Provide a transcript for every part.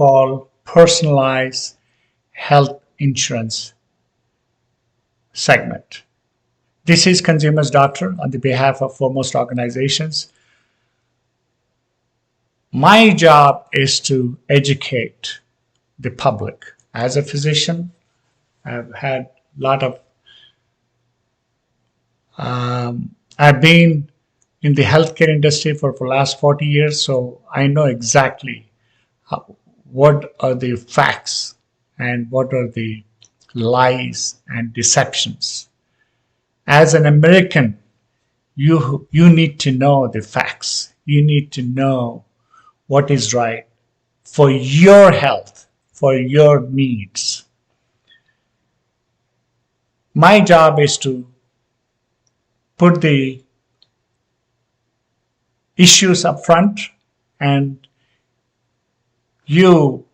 so-called personalized health insurance segment. This is Consumer's Doctor on the behalf of foremost organizations. My job is to educate the public. As a physician, I've had a lot of I've been in the healthcare industry for the last 40 years, so I know exactly what are the facts and what are the lies and deceptions. As an American, you need to know the facts. You need to know what is right for your health, for your needs. My job is to put the issues up front, and you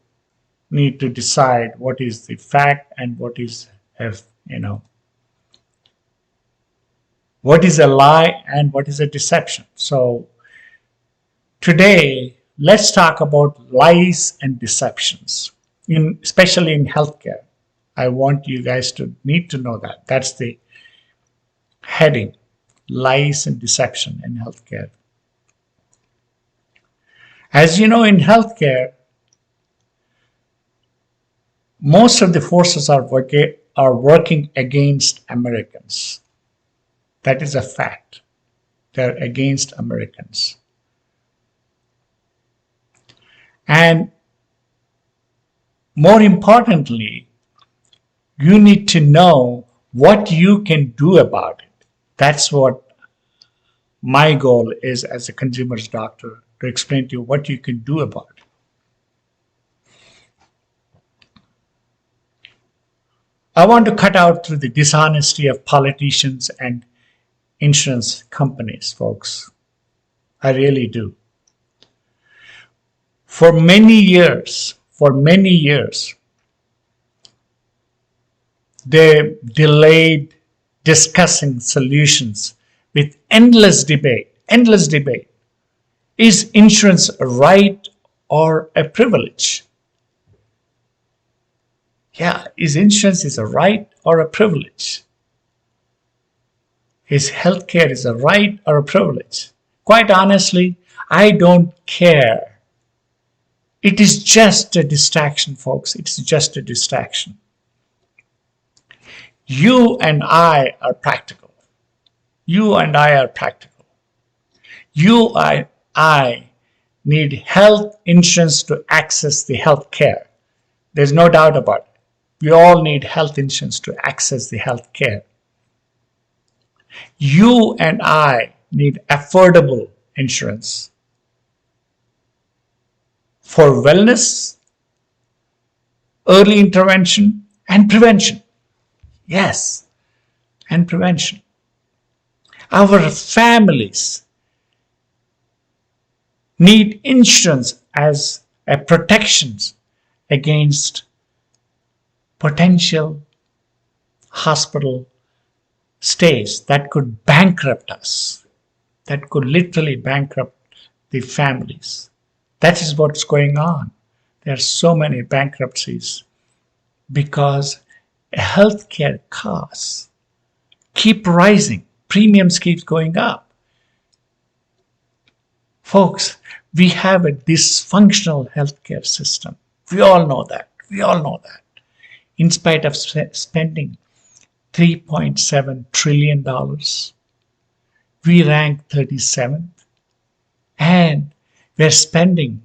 need to decide what is the fact and what is what is a lie and what is a deception. So today, let's talk about lies and deceptions, especially in healthcare. I want you guys to need to know that. That's the heading, lies and deception in healthcare. As you know, in healthcare, most of the forces are working against Americans. That is a fact. They're against Americans. And more importantly, you need to know what you can do about it. That's what my goal is as a consumer's doctor, to explain to you what you can do about it. I want to cut out through the dishonesty of politicians and insurance companies, folks. I really do. For many years, they delayed discussing solutions with endless debate. Is insurance a right or a privilege? Yeah, is insurance a right or a privilege? Is healthcare a right or a privilege? Quite honestly, I don't care. It is just a distraction, folks. It's just a distraction. You and I are practical. You and I need health insurance to access the health care. There's no doubt about it. We all need health insurance to access the health care. You and I need affordable insurance for wellness, early intervention, and prevention. Yes, and prevention. Our families need insurance as a protection against potential hospital stays that could bankrupt us, that could literally bankrupt the families. That is what's going on. There are so many bankruptcies because healthcare costs keep rising. Premiums keep going up. Folks, we have a dysfunctional healthcare system. We all know that. In spite of spending $3.7 trillion, we rank 37th, and we're spending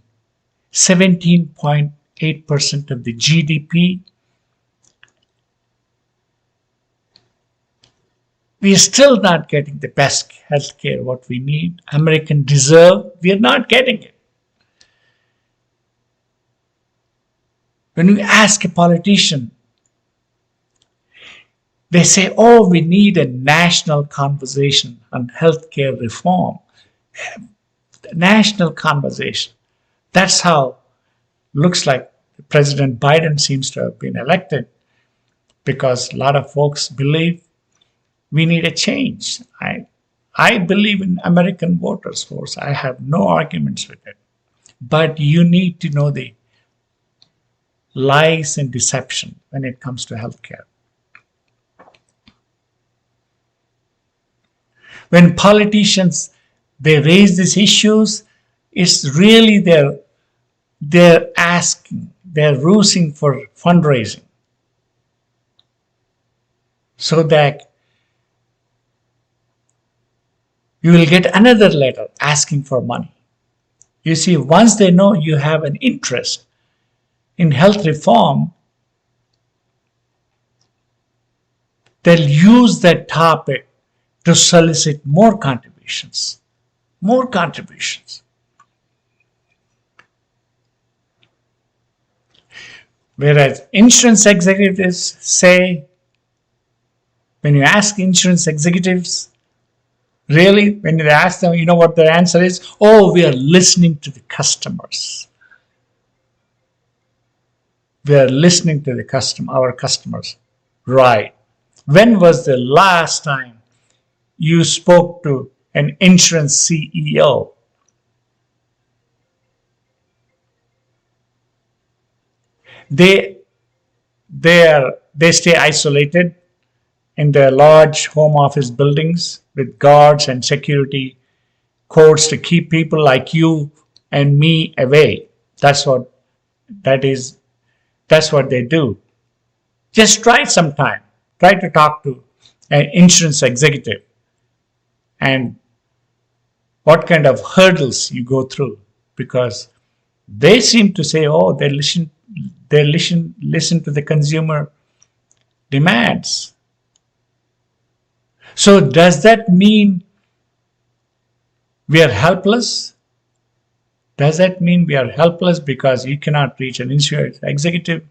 17.8% of the GDP. We are still not getting the best healthcare what we need. Americans deserve. We are not getting it. When you ask a politician, they say, oh, we need a national conversation on healthcare reform. National conversation. That's how looks like President Biden seems to have been elected, because a lot of folks believe we need a change. I believe in American voters, folks. I have no arguments with it. But you need to know the lies and deception when it comes to healthcare. When politicians they raise these issues, it's really they're asking, they're rooting for fundraising so that you will get another letter asking for money. You see, once they know you have an interest in health reform, they'll use that topic to solicit more contributions. More contributions. Whereas insurance executives say, when you ask insurance executives, really, when you ask them, you know what their answer is? Oh, we are listening to the customers. We are listening to our customers. Right. When was the last time you spoke to an insurance CEO? They stay isolated in their large home office buildings with guards and security codes to keep people like you and me away. That's what they do. Just try sometime. Try to talk to an insurance executive and what kind of hurdles you go through, because they seem to say, oh, they listen to the consumer demands. So does that mean we are helpless? Does that mean we are helpless because you cannot reach an insurance executive?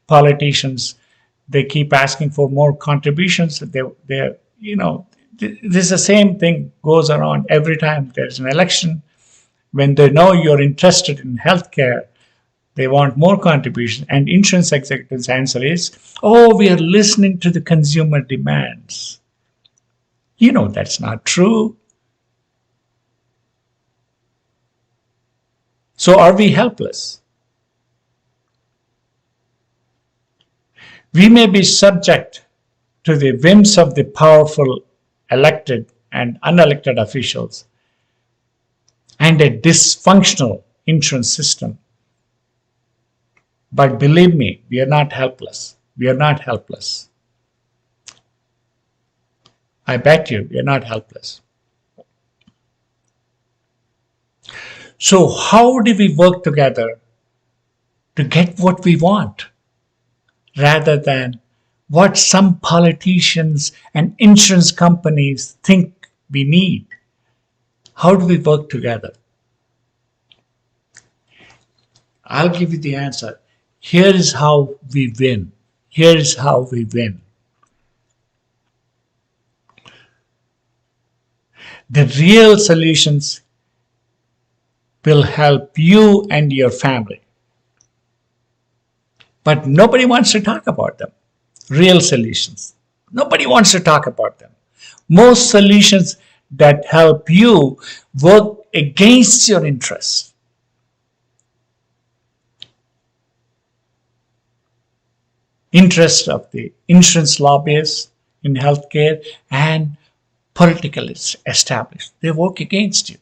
Politicians, they keep asking for more contributions. This is the same thing goes around every time there's an election. When they know you're interested in healthcare, they want more contributions. And insurance executives' answer is, oh, we are listening to the consumer demands. You know that's not true. So are we helpless? We may be subject to the whims of the powerful elected and unelected officials and a dysfunctional insurance system. But believe me, we are not helpless. We are not helpless. I bet you we are not helpless. So how do we work together to get what we want rather than what some politicians and insurance companies think we need? How do we work together? I'll give you the answer. Here is how we win. Here is how we win. The real solutions will help you and your family. But nobody wants to talk about them. Real solutions. Nobody wants to talk about them. Most solutions that help you work against your interests. Interest of the insurance lobbyists in healthcare and political established. They work against you.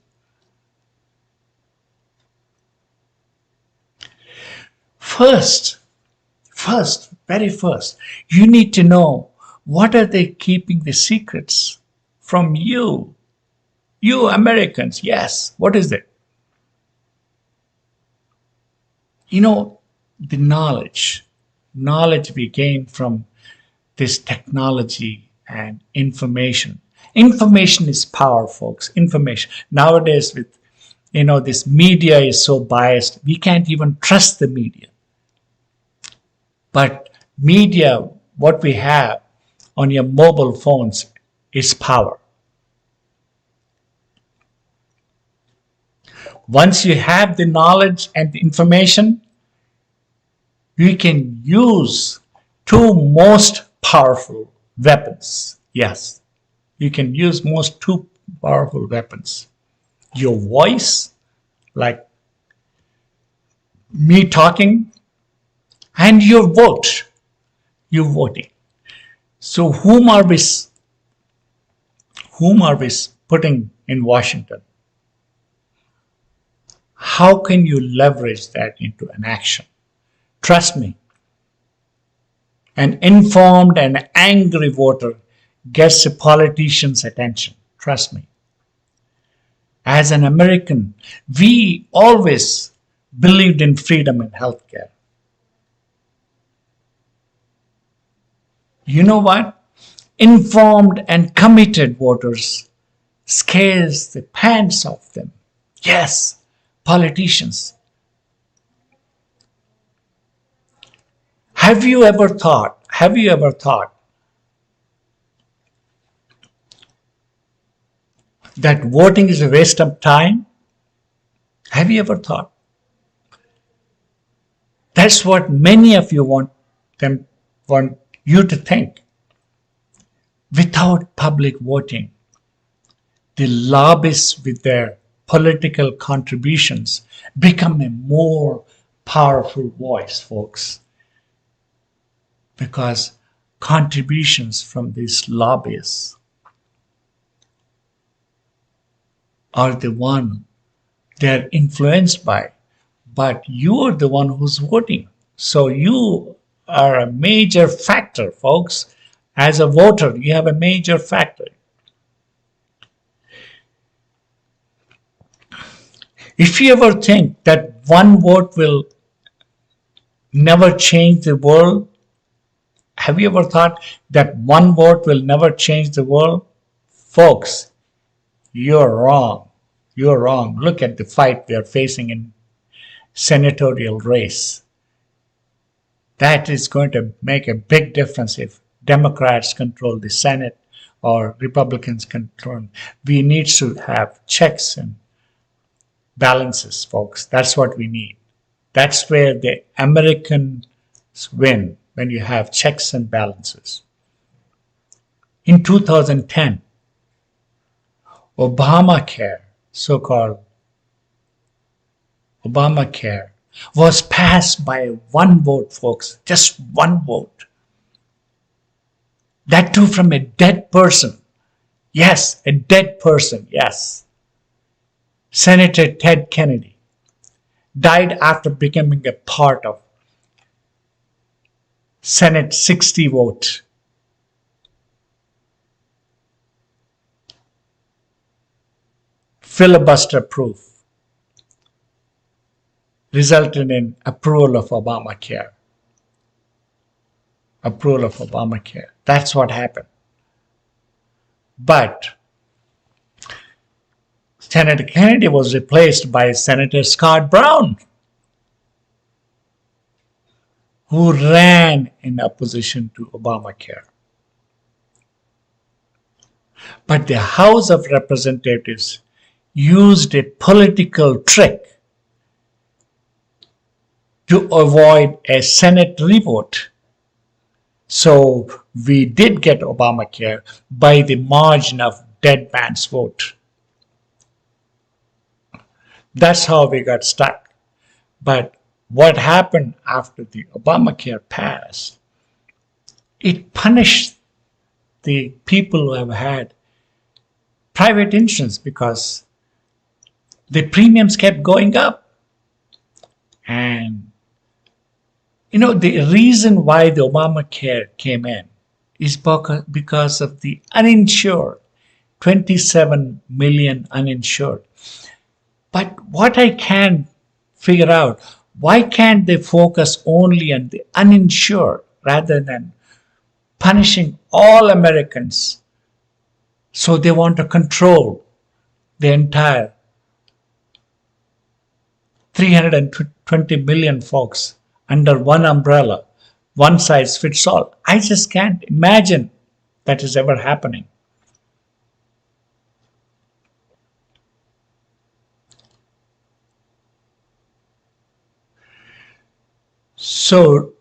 First, very first, you need to know what are they keeping the secrets from you. You Americans, yes, what is it? You know, the knowledge we gain from this technology and information. Information is power, folks. Information. Nowadays, with this media is so biased, we can't even trust the media. But media, what we have on your mobile phones is power. Once you have the knowledge and the information, you can use two most powerful weapons. Yes, you can use two powerful weapons. Your voice, like me talking, And you're voting. So whom are we putting in Washington? How can you leverage that into an action? Trust me, an informed and angry voter gets a politician's attention. Trust me. As an American, we always believed in freedom in healthcare. You know what? Informed and committed voters scares the pants off them. Yes, politicians. Have you ever thought that voting is a waste of time? Have you ever thought? That's what many of you want you to think. Without public voting, the lobbyists with their political contributions become a more powerful voice, folks. Because contributions from these lobbyists are the one they're influenced by, but you're the one who's voting. So you are a major factor, folks. As a voter, you have a major factor. If you ever think that one vote will never change the world, have you ever thought that one vote will never change the world? Folks, you're wrong. You're wrong. Look at the fight we are facing in senatorial race. That is going to make a big difference if Democrats control the Senate or Republicans control. We need to have checks and balances, folks. That's what we need. That's where the Americans win, when you have checks and balances. In 2010, Obamacare, so-called Obamacare, was passed by one vote, folks. Just one vote. That too from a dead person. Yes, a dead person, yes. Senator Ted Kennedy died after becoming a part of Senate 60 vote. Filibuster proof resulted in approval of Obamacare. Approval of Obamacare. That's what happened. But Senator Kennedy was replaced by Senator Scott Brown, who ran in opposition to Obamacare. But the House of Representatives used a political trick to avoid a Senate revote. So we did get Obamacare by the margin of dead man's vote. That's how we got stuck. But what happened after the Obamacare passed? It punished the people who have had private insurance because the premiums kept going up. And the reason why the Obamacare came in is because of the uninsured, 27 million uninsured. But what I can't figure out, why can't they focus only on the uninsured rather than punishing all Americans? So they want to control the entire 320 million folks under one umbrella, one size fits all. I just can't imagine that is ever happening. So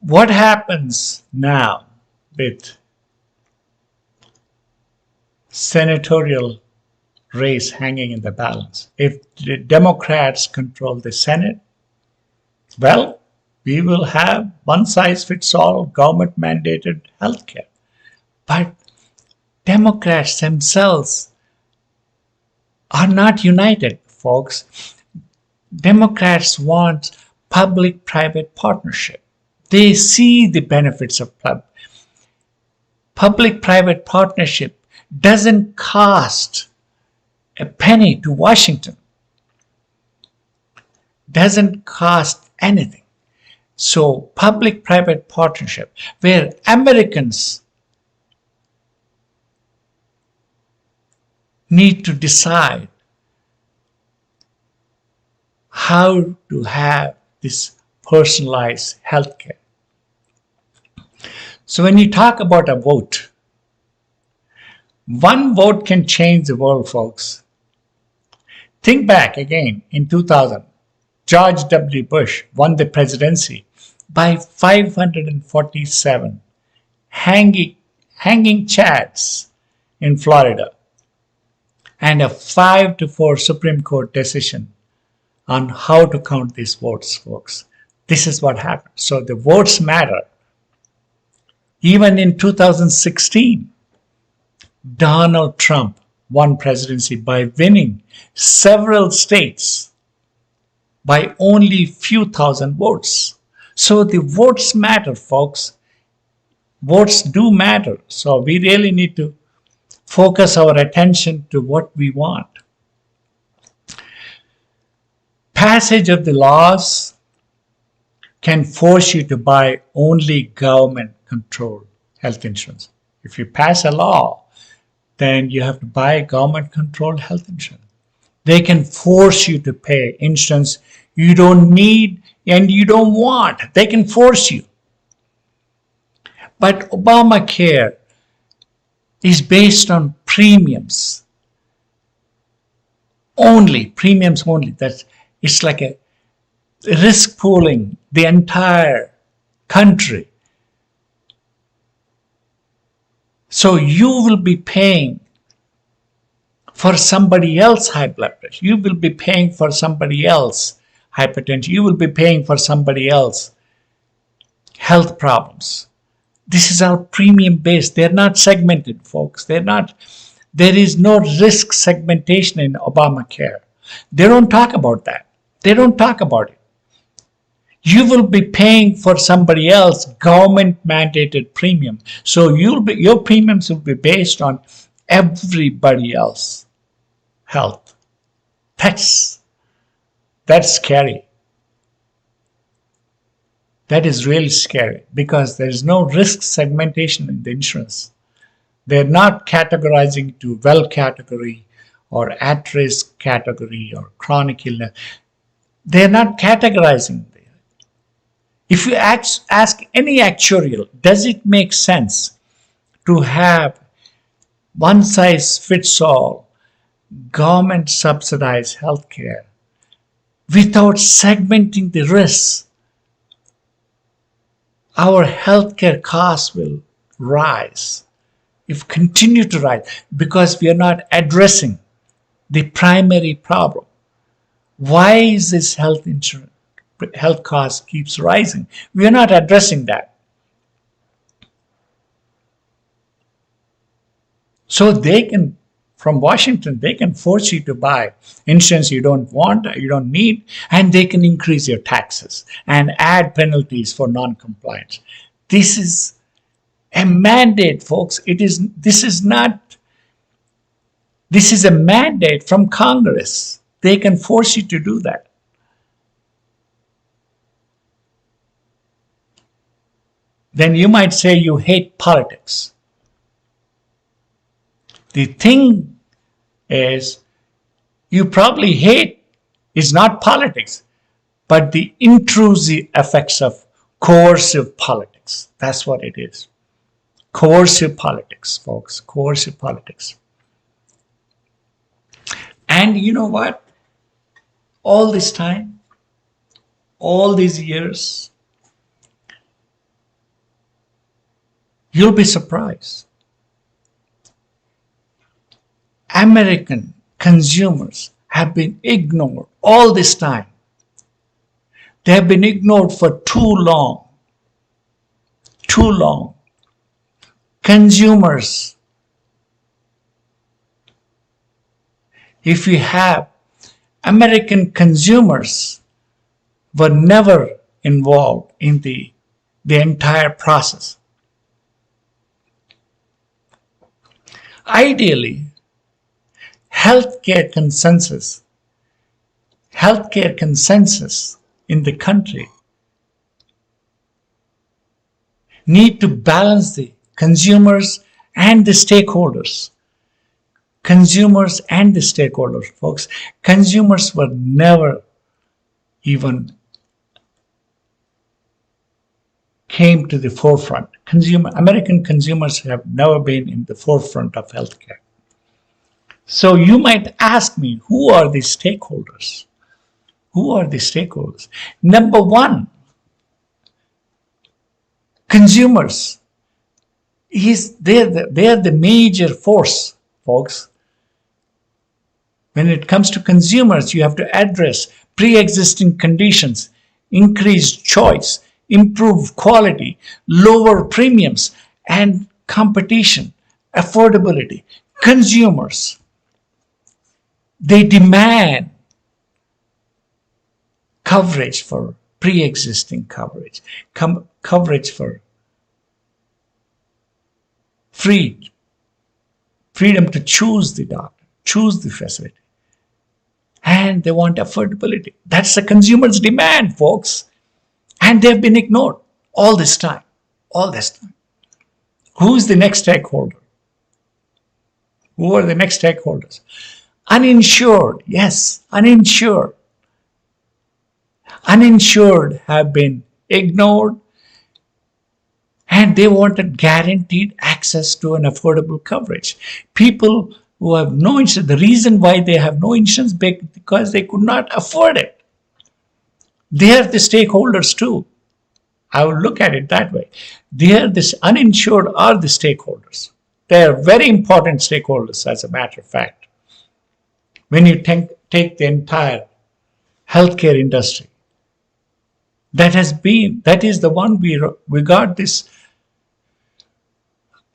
what happens now with senatorial race hanging in the balance? If the Democrats control the Senate, well, We will have one size fits all government mandated healthcare. But Democrats themselves are not united, folks. Democrats want public-private partnership. They see the benefits of public-private partnership. Doesn't cost a penny to Washington. Doesn't cost anything. So public-private partnership, where Americans need to decide how to have this personalized healthcare. So when you talk about a vote, one vote can change the world, folks. Think back again in 2000. George W. Bush won the presidency by 547 hanging chads in Florida and a 5-4 Supreme Court decision on how to count these votes, folks. This is what happened. So the votes matter. Even in 2016, Donald Trump won presidency by winning several states by only few thousand votes. So the votes matter, folks. Votes do matter. So we really need to focus our attention to what we want. Passage of the laws can force you to buy only government-controlled health insurance. If you pass a law, then you have to buy government-controlled health insurance. They can force you to pay insurance you don't need and you don't want. They can force you. But Obamacare is based on premiums only. It's like a risk pooling the entire country. So you will be paying for somebody else high blood pressure. You will be paying for somebody else hypertension. You will be paying for somebody else health problems. This is all premium based. They're not segmented, folks. There is no risk segmentation in Obamacare. They don't talk about that. They don't talk about it. You will be paying for somebody else government mandated premium. So your premiums will be based on everybody else health. That's scary. That is really scary because there is no risk segmentation in the insurance. They're not categorizing to well category or at risk category or chronic illness. They're not categorizing there. If you ask any actuarial, does it make sense to have one size fits all government subsidized healthcare without segmenting the risks? Our healthcare costs will rise, if continue to rise, because we are not addressing the primary problem. Why is this health cost keeps rising? We are not addressing that. So they can, from Washington, they can force you to buy insurance you don't want, you don't need, and they can increase your taxes and add penalties for non-compliance. This is a mandate, folks. This is a mandate from Congress. They can force you to do that. Then you might say you hate politics. The thing is, you probably hate is not politics, but the intrusive effects of coercive politics. That's what it is. Coercive politics, folks. Coercive politics. And you know what? All this time, all these years, you'll be surprised. American consumers have been ignored all this time. They have been ignored for too long. Too long. Consumers, if you have American consumers were never involved in the entire process. Ideally, healthcare consensus in the country need to balance the consumers and the stakeholders. Consumers and the stakeholders, folks. Consumers were never even came to the forefront. American consumers have never been in the forefront of healthcare. So you might ask me, who are the stakeholders? Who are the stakeholders? Number one, consumers. They're the major force, folks. When it comes to consumers, you have to address pre-existing conditions, increase choice, improve quality, lower premiums, and competition, affordability. Consumers, they demand coverage for pre-existing coverage, coverage for freedom to choose the doctor, choose the facility. And they want affordability. That's the consumer's demand, folks. And they've been ignored all this time. All this time. Who's the next stakeholder? Who are the next stakeholders? Uninsured. Yes, uninsured. Uninsured have been ignored, and they wanted guaranteed access to an affordable coverage. People who have no insurance, the reason why they have no insurance because they could not afford it. They are the stakeholders too. I will look at it that way. Uninsured are the stakeholders. They are very important stakeholders, as a matter of fact. When you take the entire healthcare industry, that is the one we got this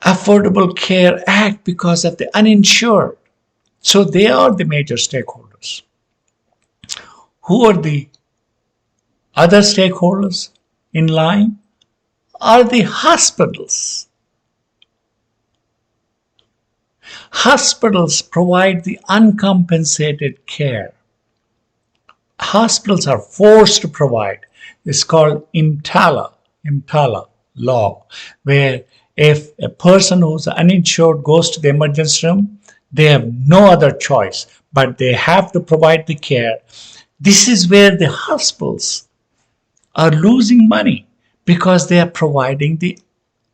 Affordable Care Act because of the uninsured. So they are the major stakeholders. Who are the other stakeholders in line? Are the hospitals. Hospitals provide the uncompensated care. Hospitals are forced to provide. It's called EMTALA law, where if a person who's uninsured goes to the emergency room, they have no other choice, but they have to provide the care. This is where the hospitals are losing money because they are providing the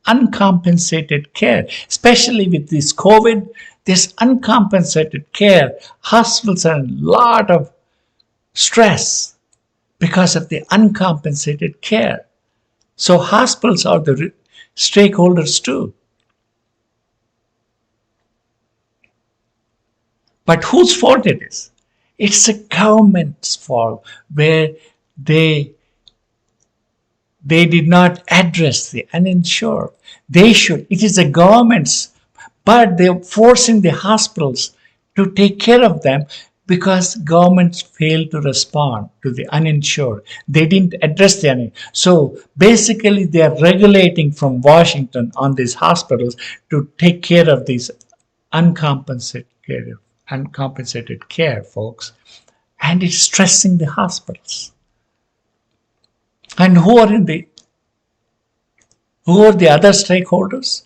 uncompensated care. Especially with this COVID, this uncompensated care, hospitals are in a lot of stress because of the uncompensated care. So hospitals are the stakeholders too. But whose fault it is? It's the government's fault, where they did not address the uninsured. They should. It is the government's, but they're forcing the hospitals to take care of them because governments failed to respond to the uninsured. They didn't address the uninsured. So basically they are regulating from Washington on these hospitals to take care of these uncompensated care, folks. And it's stressing the hospitals. And who are the other stakeholders?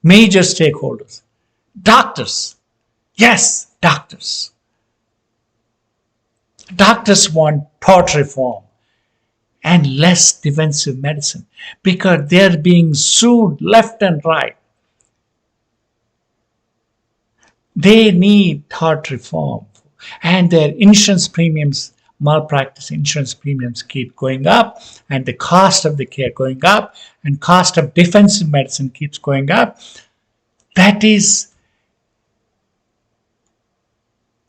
Major stakeholders. Doctors. Yes, doctors. Doctors want tort reform and less defensive medicine because they're being sued left and right. They need tort reform, and their insurance premiums, malpractice insurance premiums keep going up, and the cost of the care going up, and cost of defensive medicine keeps going up. That is,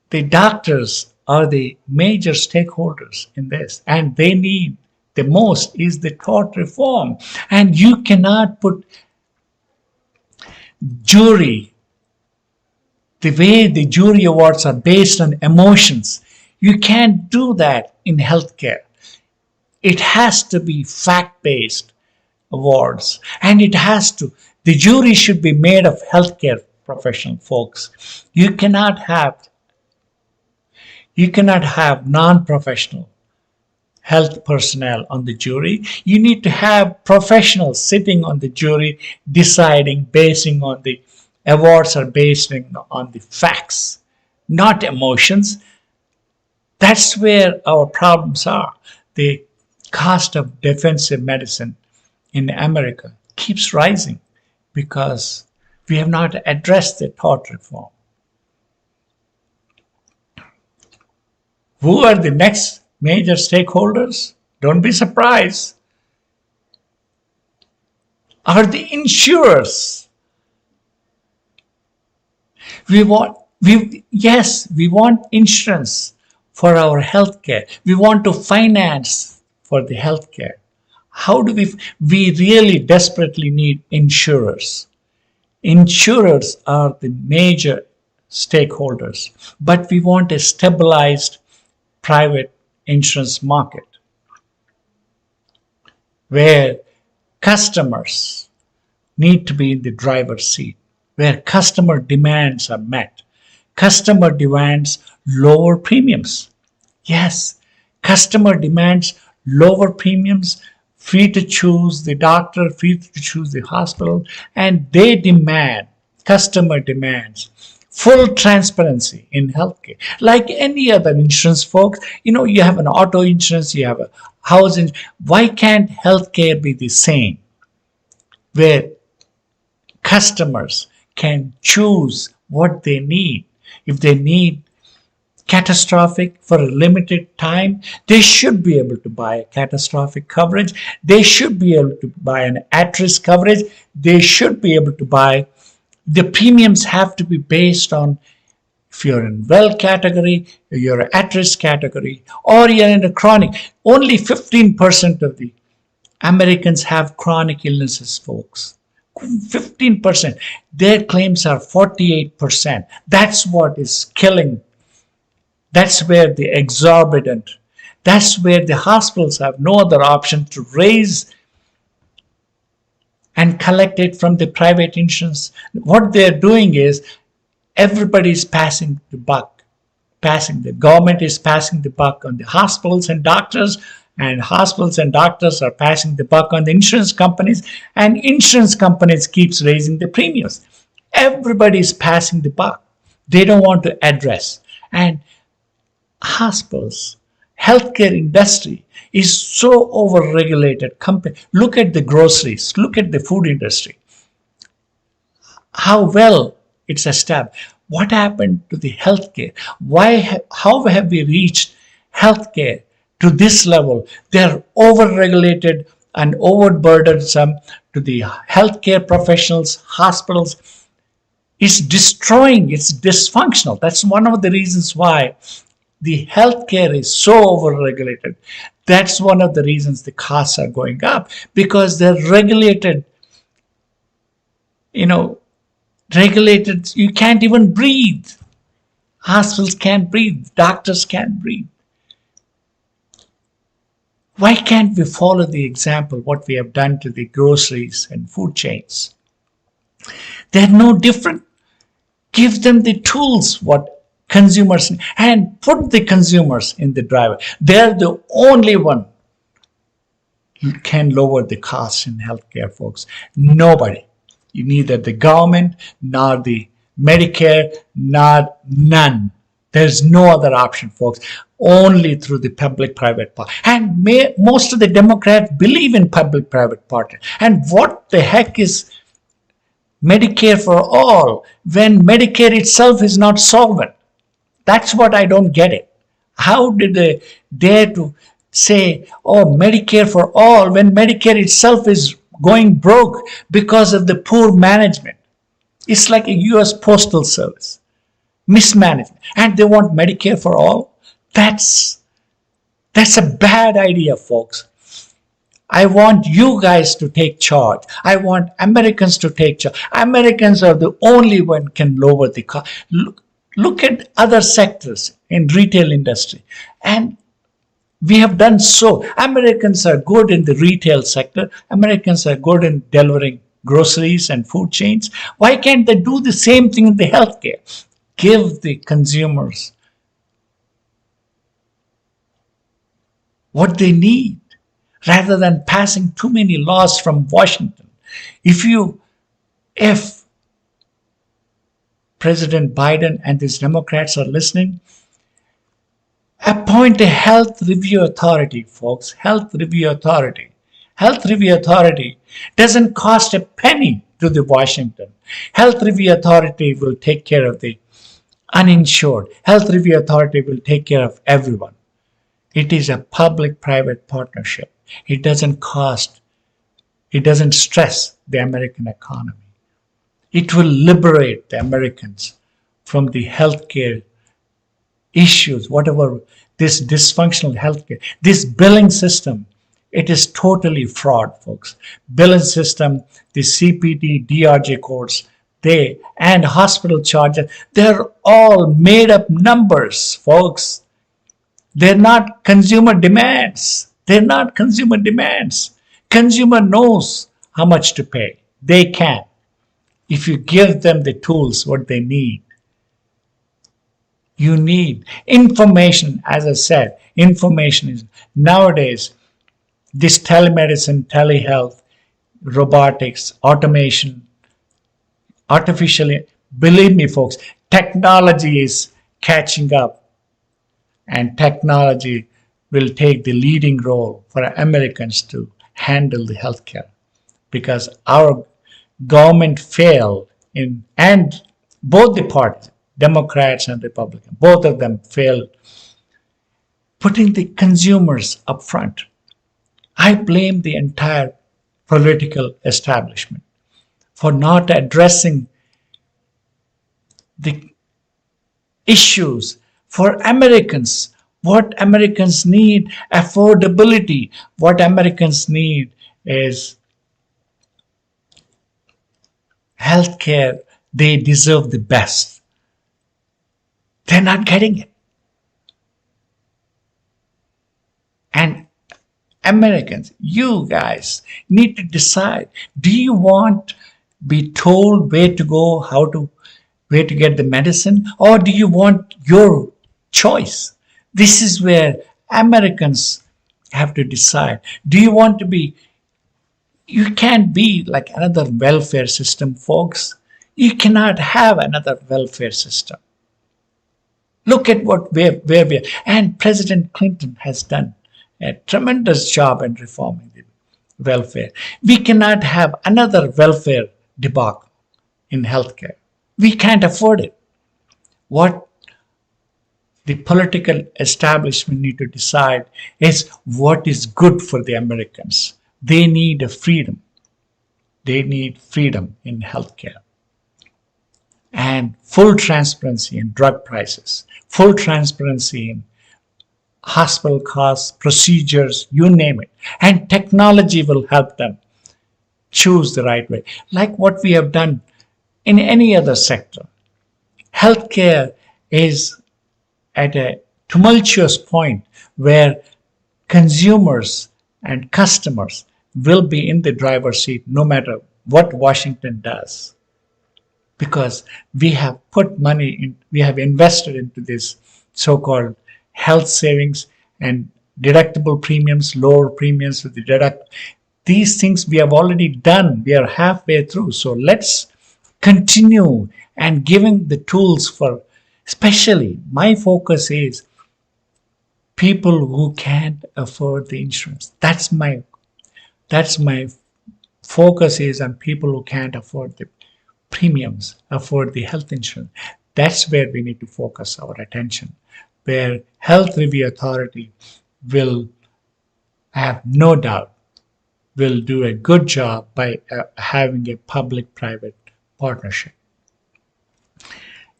the doctors are the major stakeholders in this, and they need the most is the tort reform. And you cannot put jury, the way the jury awards are based on emotions. You can't do that in healthcare. It has to be fact-based awards, and the jury should be made of healthcare professional folks. You cannot have non-professional health personnel on the jury. You need to have professionals sitting on the jury deciding, basing on the awards are based on the facts, not emotions. That's where our problems are. The cost of defensive medicine in America keeps rising because we have not addressed the tort reform. Who are the next major stakeholders? Don't be surprised. Are the insurers. We want insurance for our healthcare. We want to finance for the healthcare. How do we really desperately need insurers? Insurers are the major stakeholders, but we want a stabilized private insurance market where customers need to be in the driver's seat, where customer demands are met. Customer demands lower premiums. Yes, customer demands lower premiums, free to choose the doctor, free to choose the hospital, and customer demands full transparency in healthcare. Like any other insurance, folks, you have an auto insurance, you have a house insurance. Why can't healthcare be the same, where customers can choose what they need? If they need catastrophic for a limited time, they should be able to buy a catastrophic coverage. They should be able to buy an at-risk coverage. They should be able to buy. The premiums have to be based on if you're in well category, you're at-risk category, or you're in a chronic. Only 15% of the Americans have chronic illnesses, folks. 15%. Their claims are 48%. That's what is killing. That's where that's where the hospitals have no other option to raise and collect it from the private insurance. What they're doing is everybody's passing the buck. The government is passing the buck on the hospitals and doctors, and hospitals and doctors are passing the buck on the insurance companies, and insurance companies keeps raising the premiums. Everybody's passing the buck. They don't want to address. And hospitals, healthcare industry is so overregulated. Look at the groceries, look at the food industry, how well it's established. What happened to the healthcare? How have we reached healthcare to this level? They're overregulated and overburdensome to the healthcare professionals, hospitals. It's destroying, it's dysfunctional. That's one of the reasons why the healthcare is so overregulated. That's one of the reasons the costs are going up, because they're regulated. Regulated, you can't even breathe. Hospitals can't breathe. Doctors can't breathe. Why can't we follow the example, what we have done to the groceries and food chains? They're no different. Give them the tools, what consumers, and put the consumers in the driver. They're the only one who can lower the costs in healthcare, folks. Nobody. Neither the government, nor the Medicare, nor none. There's no other option, folks. Only through the public-private partnership. And most of the Democrats believe in public-private partnership. And what the heck is Medicare for all when Medicare itself is not solvent? That's what I don't get it. How did they dare to say, Medicare for all, when Medicare itself is going broke because of the poor management? It's like a U.S. Postal Service. Mismanagement. And they want Medicare for all? That's that's a bad idea, folks. I want you guys to take charge. I want Americans to take charge. Americans are the only one can lower the cost. Look at other sectors in retail industry, and we have done so. Americans are good in the retail sector. Americans are good in delivering groceries and food chains. Why can't they do the same thing in the healthcare? Give the consumers what they need rather than passing too many laws from Washington. If President Biden and his Democrats are listening, appoint a health review authority, folks. Health review authority. Health review authority doesn't cost a penny to the Washington. Health review authority will take care of the uninsured. Health review authority will take care of everyone. It is a public-private partnership. It doesn't stress the American economy. It will liberate the Americans from the healthcare issues, whatever this dysfunctional healthcare, this billing system, it is totally fraud, folks. Billing system, the CPT, DRG codes, and hospital charges, they're all made up numbers, folks. They're not consumer demands. They're not consumer demands. Consumer knows how much to pay. They can. If you give them the tools, what they need. You need information, as I said, information is nowadays this telemedicine, telehealth, robotics, automation, believe me, folks, technology is catching up, and technology will take the leading role for Americans to handle the healthcare, because our government failed and both the parties, Democrats and Republicans, both of them failed putting the consumers up front. I blame the entire political establishment for not addressing the issues for Americans. What Americans need, affordability. What Americans need is healthcare. They deserve the best. They're not getting it. And Americans, you guys need to decide. Do you want to be told where to go, where to get the medicine, or do you want your choice? This is where Americans have to decide. Do you want to be, you can't be like another welfare system, folks. You cannot have another welfare system. Look at where we are. And President Clinton has done a tremendous job in reforming the welfare. We cannot have another welfare debacle in healthcare. We can't afford it. What the political establishment need to decide is what is good for the Americans. They need a freedom. They need freedom in healthcare. And full transparency in drug prices, full transparency in hospital costs, procedures, you name it. And technology will help them choose the right way, like what we have done in any other sector. Healthcare is at a tumultuous point where consumers and customers will be in the driver's seat no matter what Washington does. Because we have put money in, we have invested into this so-called health savings and deductible premiums, lower premiums with the deduct. These things we have already done. We are halfway through. So let's continue and giving the tools for, especially my focus is people who can't afford the insurance. That's my focus is on people who can't afford the premiums, afford the health insurance. That's where we need to focus our attention, where Health Review Authority will, I have no doubt, will do a good job by having a public-private partnership.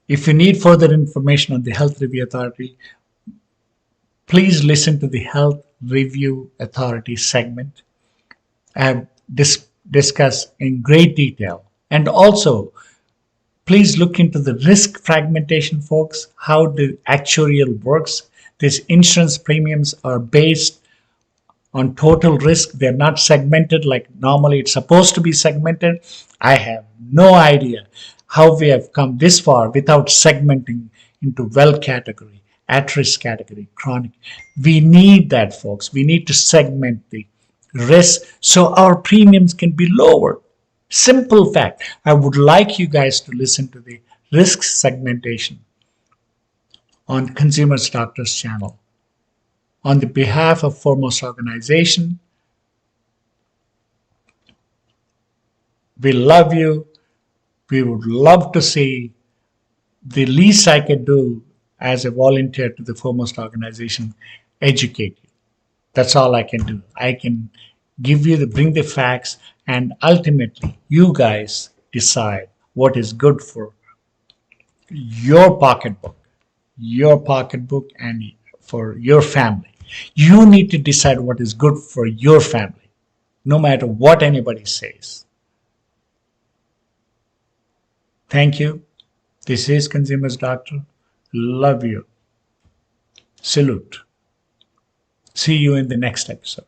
If you need further information on the Health Review Authority, Please listen to the Health Review Authority segment. I have discussed in great detail. And also, please look into the risk fragmentation, folks, how the actuarial works. These insurance premiums are based on total risk. They're not segmented like normally it's supposed to be segmented. I have no idea how we have come this far without segmenting into well category, at risk category, chronic. We need that, folks. We need to segment the risk so our premiums can be lower. Simple fact. I would like you guys to listen to the risk segmentation on Consumers Doctors channel. On the behalf of Foremost Organization, we love you. We would love to see. The least I can do as a volunteer to the Foremost Organization, educate you. That's all I can do. I can bring the facts, and ultimately you guys decide what is good for your pocketbook and for your family. You need to decide what is good for your family, no matter what anybody says. Thank you. This is Consumers Doctor. Love you. Salute. See you in the next episode.